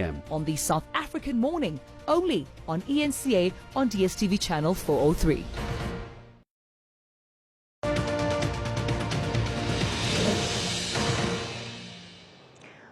on the South African morning, only on eNCA on DSTV channel 403.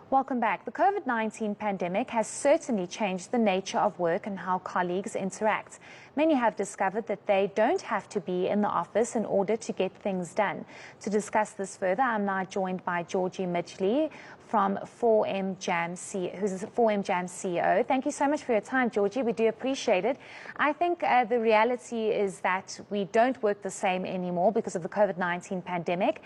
Welcome back. The COVID-19 pandemic has certainly changed the nature of work and how colleagues interact. Many have discovered that they don't have to be in the office in order to get things done. To discuss this further, I'm now joined by Georgie Midgley from 4M Jam, who's the 4M Jam CEO. Thank you so much for your time, Georgie. We do appreciate it. I think the reality is that we don't work the same anymore because of the COVID-19 pandemic.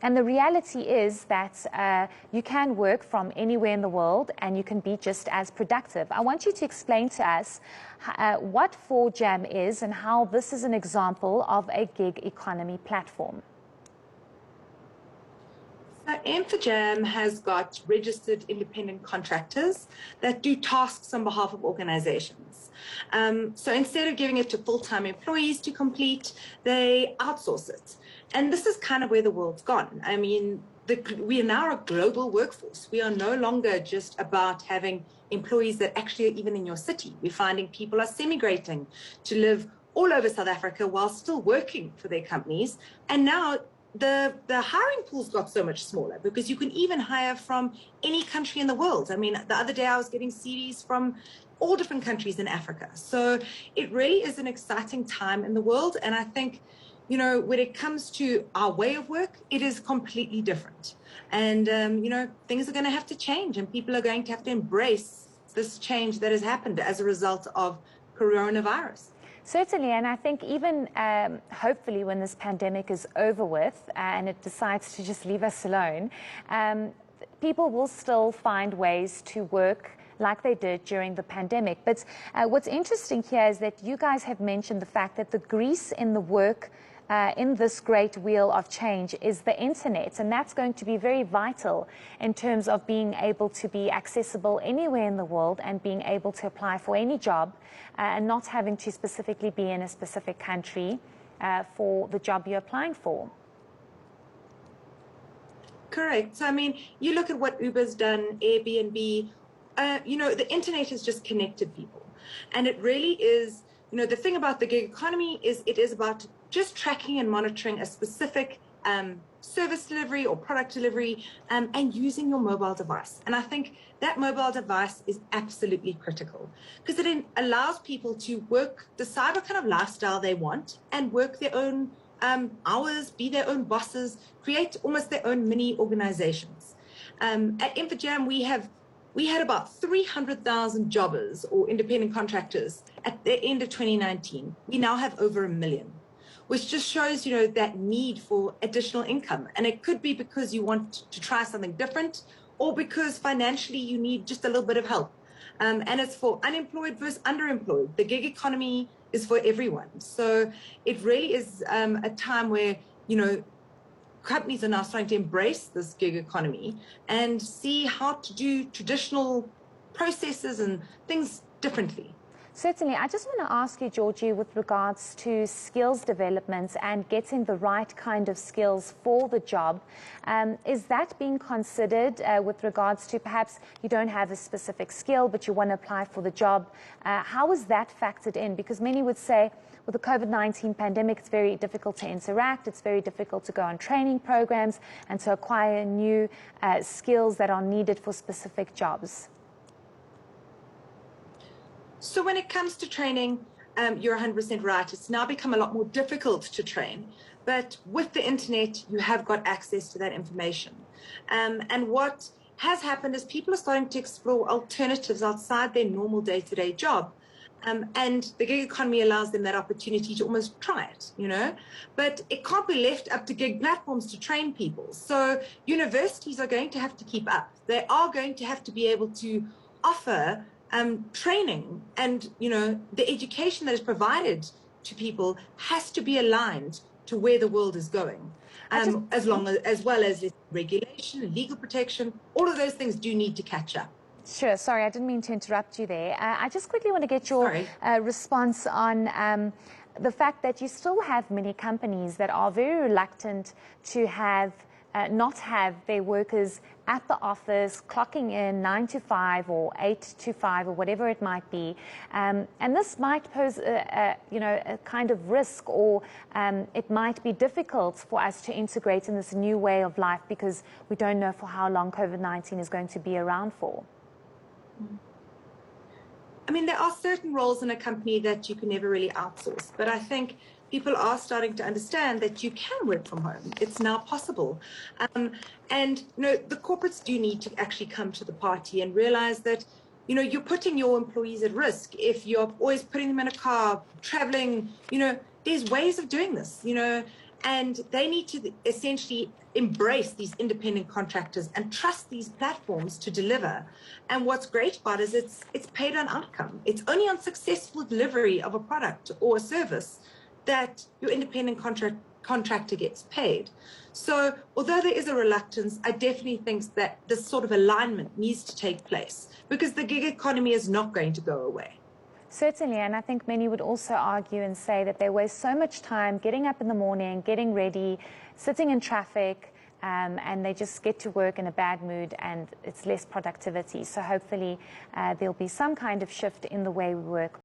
And the reality is that you can work from anywhere in the world and you can be just as productive. I want you to explain to us what 4Jam is and how this is an example of a gig economy platform. So eNCA has got registered independent contractors that do tasks on behalf of organizations. So instead of giving it to full-time employees to complete, they outsource it. And this is kind of where the world's gone. I mean, we are now a global workforce. We are no longer just about having employees that actually are even in your city. We're finding people are semigrating to live all over South Africa while still working for their companies. And now the hiring pool's got so much smaller because you can even hire from any country in the world. I mean, the other day I was getting CVs from all different countries in Africa. So it really is an exciting time in the world. And I think, you know, when it comes to our way of work, it is completely different. And, you know, things are going to have to change and people are going to have to embrace this change that has happened as a result of coronavirus. Certainly, and I think even hopefully when this pandemic is over with and it decides to just leave us alone, people will still find ways to work like they did during the pandemic. But what's interesting here is that you guys have mentioned the fact that the grease in the work in this great wheel of change is the internet, and that's going to be very vital in terms of being able to be accessible anywhere in the world and being able to apply for any job and not having to specifically be in a specific country for the job you're applying for. Correct. So, I mean, you look at what Uber's done, Airbnb, you know, the internet has just connected people. And it really is, you know, the thing about the gig economy is it is about just tracking and monitoring a specific service delivery or product delivery and using your mobile device. And I think that mobile device is absolutely critical because it allows people to work, decide what kind of lifestyle they want and work their own hours, be their own bosses, create almost their own mini organizations. At eNCA, we had about 300,000 jobbers or independent contractors at the end of 2019. We now have over 1 million, which just shows, you know, that need for additional income. And it could be because you want to try something different or because financially you need just a little bit of help. And it's for unemployed versus underemployed. The gig economy is for everyone. So it really is a time where, you know, companies are now starting to embrace this gig economy and see how to do traditional processes and things differently. Certainly. I just want to ask you, Georgie, with regards to skills development and getting the right kind of skills for the job, is that being considered with regards to perhaps you don't have a specific skill but you want to apply for the job? How is that factored in? Because many would say with the COVID-19 pandemic, it's very difficult to interact, it's very difficult to go on training programs and to acquire new skills that are needed for specific jobs. So when it comes to training, you're 100% right. It's now become a lot more difficult to train. But with the internet, you have got access to that information. And what has happened is people are starting to explore alternatives outside their normal day-to-day job. And the gig economy allows them that opportunity to almost try it, you know. But it can't be left up to gig platforms to train people. So universities are going to have to keep up. They are going to have to be able to offer training, and you know, the education that is provided to people has to be aligned to where the world is going. As well as regulation, legal protection, all of those things do need to catch up. Sure. Sorry, I didn't mean to interrupt you there. I just quickly want to get your response on the fact that you still have many companies that are very reluctant to have not have their workers at the office, clocking in 9 to 5 or 8 to 5 or whatever it might be. And this might pose a kind of risk, or it might be difficult for us to integrate in this new way of life because we don't know for how long COVID-19 is going to be around for. I mean, there are certain roles in a company that you can never really outsource, but I think people are starting to understand that you can work from home. It's now possible. And, the corporates do need to actually come to the party and realize that, you're putting your employees at risk if you're always putting them in a car, traveling, there's ways of doing this, and they need to essentially embrace these independent contractors and trust these platforms to deliver. And what's great about it is it's paid on outcome. It's only on successful delivery of a product or a service that your independent contractor gets paid. So although there is a reluctance, I definitely think that this sort of alignment needs to take place because the gig economy is not going to go away. Certainly, and I think many would also argue and say that they waste so much time getting up in the morning, getting ready, sitting in traffic, and they just get to work in a bad mood and it's less productivity. So hopefully there'll be some kind of shift in the way we work.